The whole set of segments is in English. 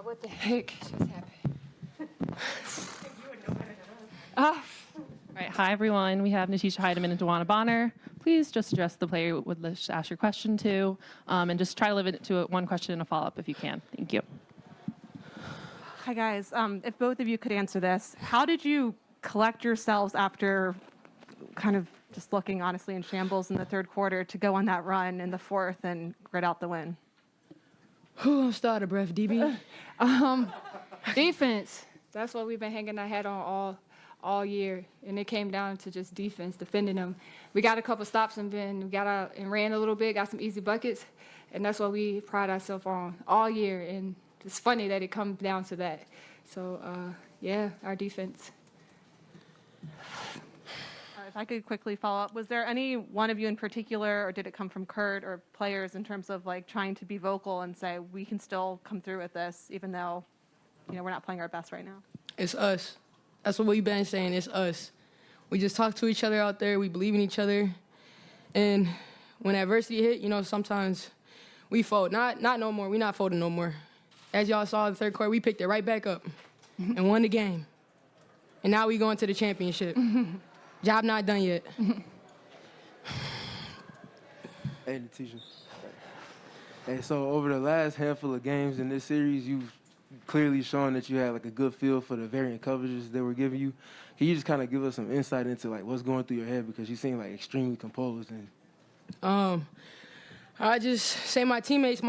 What the heck just happened? All right. Hi, everyone. We have Natisha, Hiedeman, and DeWanna Bonner. Please just address the player you would ask your question to, and just try to limit it to one question and a follow-up if you can. Thank you. Hi, guys. If both of you could answer this, how did you collect yourselves after kind of just looking honestly in shambles in the third quarter to go on that run in the fourth and grit out the win? I'm still out of breath, DB. Defense. That's what we've been hanging our hat on all year, and it came down to just defense, defending them. We got a couple stops and then we got out and ran a little bit, got some easy buckets, and that's what we pride ourselves on all year. And it's funny that it comes down to that. So, yeah, our defense. If I could quickly follow up, was there any one of you in particular, or did it come from Kurt or players in terms of like trying to be vocal and say we can still come through with this, even though, you know, we're not playing our best right now? It's us. That's what we've been saying. It's us. We just talk to each other out there. We believe in each other. And when adversity hit, you know, sometimes we fold. Not no more. We're not folding no more. As y'all saw in the third quarter, we picked it right back up and won the game. And now we going to the championship. Job not done yet. Hey, Natisha. Hey, so over the last handful of games in this series, you've clearly shown that you had like a good feel for the variant coverages they were giving you. Can you just kind of give us some insight into like what's going through your head, because you seem like extremely composed? And I just say my teammates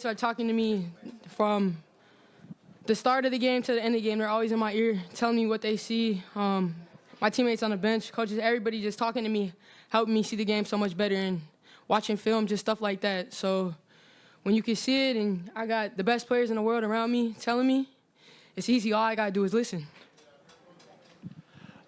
are talking to me from the start of the game to the end of the game. They're always in my ear, telling me what they see. My teammates on the bench, coaches, everybody just talking to me, helping me see the game so much better, and watching film, just stuff like that. So when you can see it and I got the best players in the world around me telling me, it's easy. All I got to do is listen.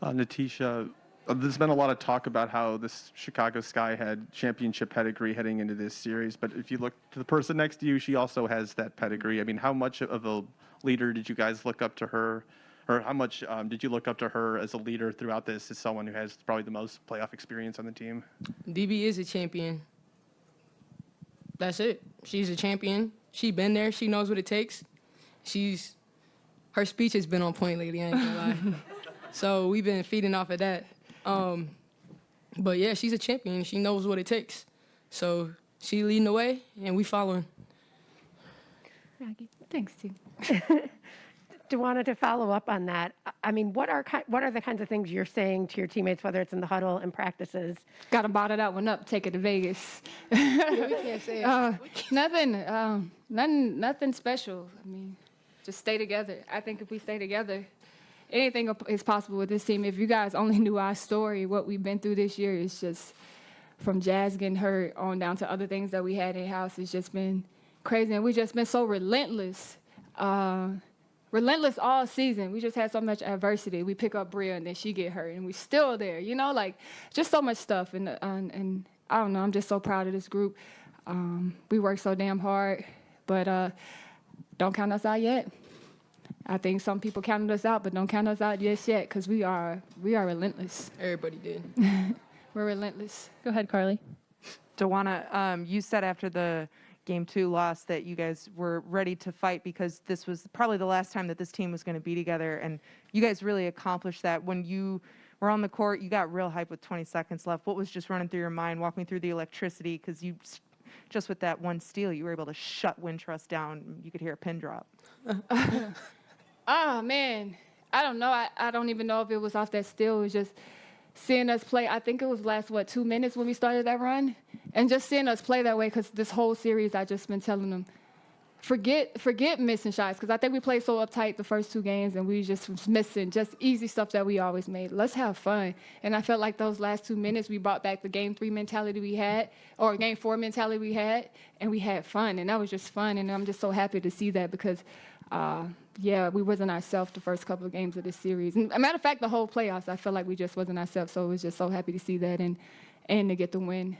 Natisha, there's been a lot of talk about how this Chicago Sky had championship pedigree heading into this series, but if you look to the person next to you, she also has that pedigree. I mean, how much of a leader did you guys look up to her? Or how much did you look up to her as a leader throughout this, as someone who has probably the most playoff experience on the team? DB is a champion. That's it. She's a champion. She been there. She knows what it takes. Her speech has been on point lately, I ain't gonna lie. So we've been feeding off of that. But yeah, she's a champion. She knows what it takes. So she leading the way, and we following. Thanks, team. DeWanna, to follow up on that, I mean, what are the kinds of things you're saying to your teammates, whether it's in the huddle and practices? Got to bottle that one up, take it to Vegas. Yeah, we can't say it. Nothing special. I mean, just stay together. I think if we stay together, anything is possible with this team. If you guys only knew our story, what we've been through this year, is just from Jazz getting hurt on down to other things that we had in-house. It's just been crazy, and we've just been so relentless. Relentless all season. We just had so much adversity. We pick up Bria and then she get hurt and we still there. You know, like just so much stuff. And I don't know. I'm just so proud of this group. We work so damn hard, but don't count us out yet. I think some people counted us out, but don't count us out just yet, because we are relentless. Everybody did. We're relentless. Go ahead, Carly. DeWanna, you said after the Game 2 loss that you guys were ready to fight because this was probably the last time that this team was going to be together, and you guys really accomplished that. When you were on the court, you got real hype with 20 seconds left. What was just running through your mind? Walk me through the electricity, because you just with that one steal, you were able to shut Wintrust down. You could hear a pin drop. Oh, man. I don't know. I don't even know if it was off that steal. It was just seeing us play. I think it was last, 2 minutes when we started that run? And just seeing us play that way, because this whole series I just been telling them, forget missing shots, because I think we played so uptight the first 2 games, and we just was missing just easy stuff that we always made. Let's have fun. And I felt like those last 2 minutes, we brought back the Game 3 mentality we had, or Game 4 mentality we had, and we had fun, and that was just fun. And I'm just so happy to see that, because yeah, we wasn't ourselves the first couple of games of this series. And, as a matter of fact, the whole playoffs, I felt like we just wasn't ourselves. So I was just so happy to see that and to get the win.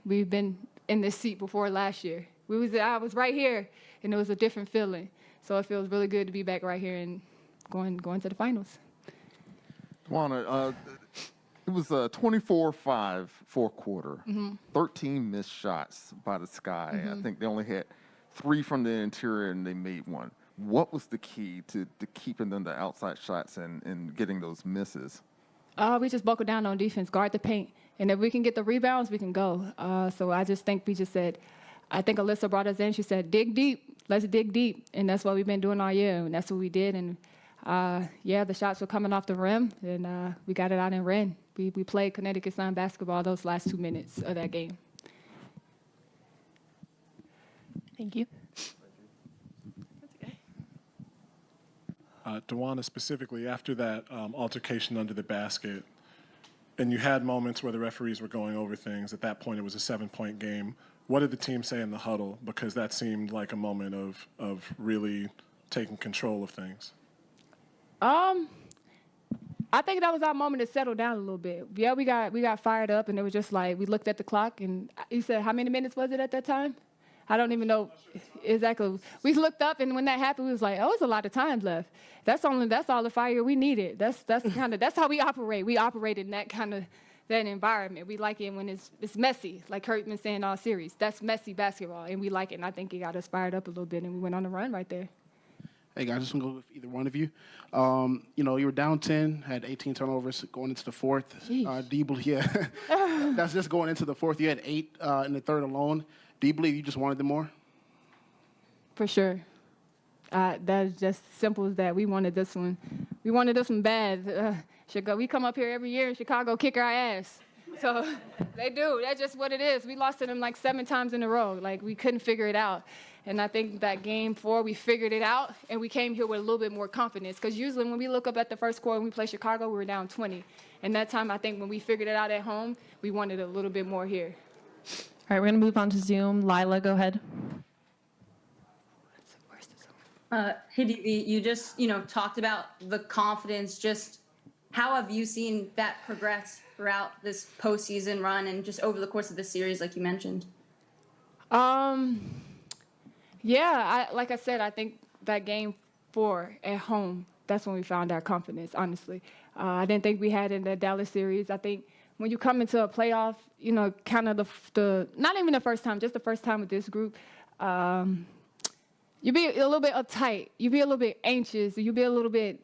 We've been in this seat before last year. I was right here, and it was a different feeling. So it feels really good to be back right here and going to the finals. DeWanna, it was a 24-5 fourth quarter, 13 missed shots by the Sky. I think they only had 3 from the interior, and they made 1. What was the key to keeping them the outside shots and getting those misses? We just buckled down on defense, guard the paint. And if we can get the rebounds, we can go. So I just think we just said, I think Alyssa brought us in. She said, dig deep. Let's dig deep. And that's what we've been doing all year. And that's what we did. And, the shots were coming off the rim. And we got it out and ran. We played Connecticut Sun basketball those last 2 minutes of that game. Thank you. DeWanna, specifically, after that altercation under the basket, and you had moments where the referees were going over things. At that point, it was a 7-point game. What did the team say in the huddle? Because that seemed like a moment of really taking control of things. I think that was our moment to settle down a little bit. Yeah, we got fired up, and it was just like we looked at the clock, and you said, how many minutes was it at that time? I don't even know exactly. We looked up, and when that happened, we was like, oh, it's a lot of time left. That's all the fire we needed. That's how we operate. We operate in that environment. We like it when it's messy, like Kurt been saying all series. That's messy basketball, and we like it. And I think it got us fired up a little bit, and we went on a run right there. Hey guys, just gonna go with either one of you. You were down 10, had 18 turnovers going into the fourth. Do you believe? Yeah, that's just going into the fourth. You had 8 in the third alone. Do you believe you just wanted them more? For sure. That's just simple as that. We wanted this one. We wanted this one bad. We come up here every year in Chicago, kick our ass. So they do. That's just what it is. We lost to them like 7 times in a row. Like, we couldn't figure it out. And I think that game 4, we figured it out, and we came here with a little bit more confidence. Because usually when we look up at the first quarter and we play Chicago, we were down 20. And that time, I think when we figured it out at home, we wanted a little bit more here. All right, we're going to move on to Zoom. Lila, go ahead. Hey, DB, you just, talked about the confidence. Just how have you seen that progress throughout this postseason run and just over the course of the series, like you mentioned? Like I said, I think that game 4 at home, that's when we found our confidence, honestly. I didn't think we had it in the Dallas series. I think when you come into a playoff, kind of the not even the first time, just the first time with this group, you be a little bit uptight. You be a little bit anxious. You be a little bit,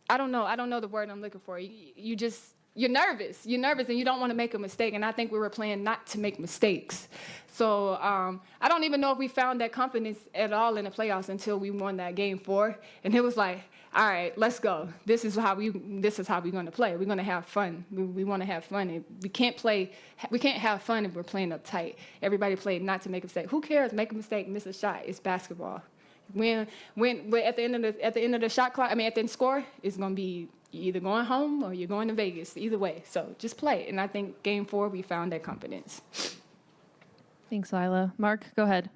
I don't know the word I'm looking for. You're nervous. You're nervous, and you don't want to make a mistake. And I think we were playing not to make mistakes. So I don't even know if we found that confidence at all in the playoffs until we won that game 4. And it was like, all right, let's go. This is how we're going to play. We're going to have fun. We want to have fun. We can't have fun if we're playing uptight. Everybody played not to make a mistake. Who cares? Make a mistake, miss a shot. It's basketball. When at the end of the shot clock, at the end of the score, it's going to be you're either going home or you're going to Vegas. Either way, so just play. And I think game 4 we found that confidence. Thanks, Lila. Mark, go ahead.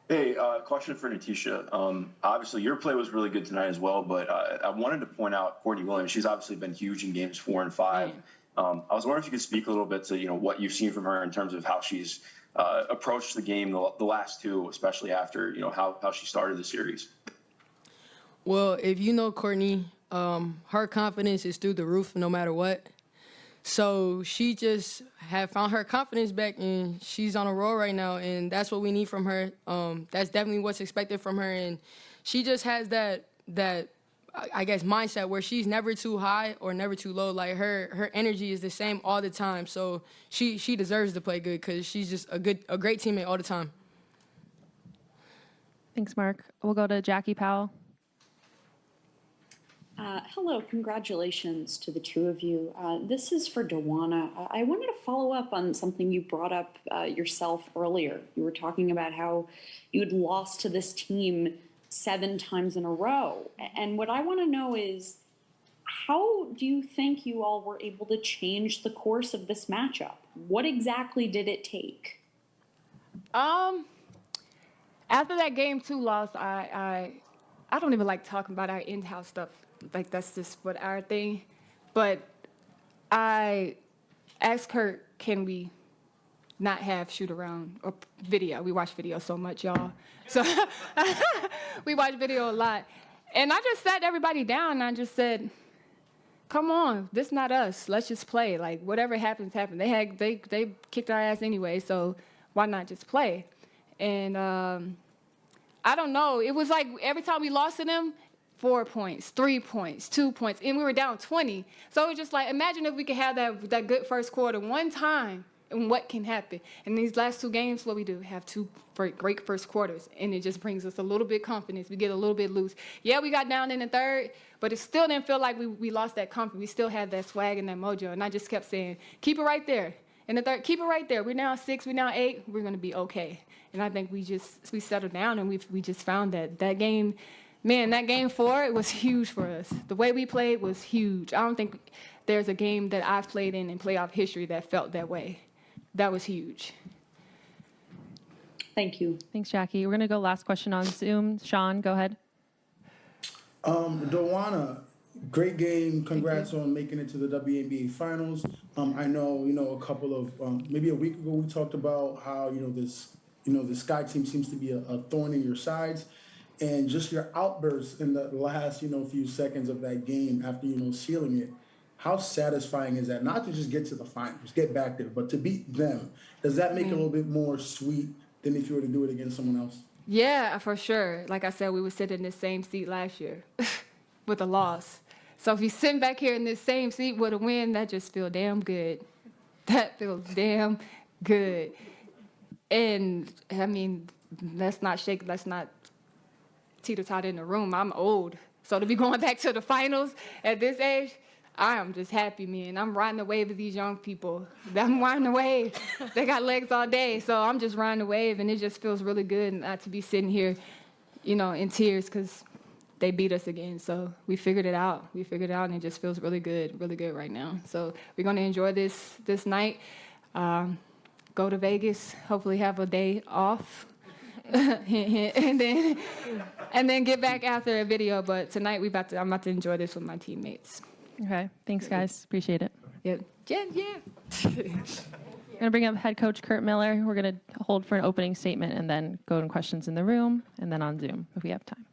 Hey, question for Natisha. Obviously, your play was really good tonight as well, but I wanted to point out Courtney Williams. She's obviously been huge in games 4 and 5. I was wondering if you could speak a little bit to what you've seen from her in terms of how she's approached the game the last 2, especially after how she started the series. Well, if you know Courtney, her confidence is through the roof no matter what. So she just had found her confidence back, and she's on a roll right now, and that's what we need from her. That's definitely what's expected from her, and she just has that I guess mindset where she's never too high or never too low. Like her energy is the same all the time. So she deserves to play good because she's just a great teammate all the time. Thanks, Mark. We'll go to Jackie Powell. Hello, congratulations to the two of you. This is for DeWanna. I wanted to follow up on something you brought up yourself earlier. You were talking about how you had lost to this team 7 times in a row. And what I want to know is, how do you think you all were able to change the course of this matchup? What exactly did it take? After that game 2 loss, I don't even like talking about our in-house stuff. Like, that's just what our thing. But I asked Kurt, can we not have shoot around or video? We watch video so much, y'all. So we watch video a lot. And I just sat everybody down and I just said, come on, this is not us. Let's just play. Like, whatever happens, happens. They kicked our ass anyway, so why not just play? And I don't know. It was like every time we lost to them, 4 points, 3 points, 2 points, and we were down 20. So it was just like, imagine if we could have that good first quarter one time, and what can happen. In these last 2 games, what we do, have 2 great first quarters, and it just brings us a little bit confidence. We get a little bit loose. Yeah, we got down in the third, but it still didn't feel like we lost that confidence. We still had that swag and that mojo, and I just kept saying, keep it right there. In the third, keep it right there. We're now 6, we're now 8, we're going to be okay. And I think we settled down, and we just found that game. Man, that game 4, it was huge for us. The way we played was huge. I don't think there's a game that I've played in playoff history that felt that way. That was huge. Thank you. Thanks, Jackie. We're going to go last question on Zoom. Sean, go ahead. DeWanna, great game. Congrats on making it to the WNBA Finals. I know, a couple of, maybe a week ago, we talked about how, the Sky team seems to be a thorn in your sides. And just your outbursts in the last, few seconds of that game after, sealing it. How satisfying is that? Not to just get to the finals, get back there, but to beat them. Does that make it a little bit more sweet than if you were to do it against someone else? Yeah, for sure. Like I said, we were sitting in the same seat last year with a loss. So if you're sitting back here in this same seat with a win, that just feels damn good. That feels damn good. And, I mean, let's not teeter-totter in the room. I'm old. So to be going back to the finals at this age, I am just happy, man. I'm riding the wave of these young people. I'm riding the wave. They got legs all day, so I'm just riding the wave, and it just feels really good not to be sitting here, in tears because they beat us again. So we figured it out. And it just feels really good right now. So we're going to enjoy this night, go to Vegas, hopefully have a day off, and then get back after a video. But tonight I'm about to enjoy this with my teammates. Okay. Thanks, guys. Appreciate it. Yeah. Yeah. I'm going to bring up head coach Kurt Miller. We're going to hold for an opening statement and then go to questions in the room and then on Zoom if we have time.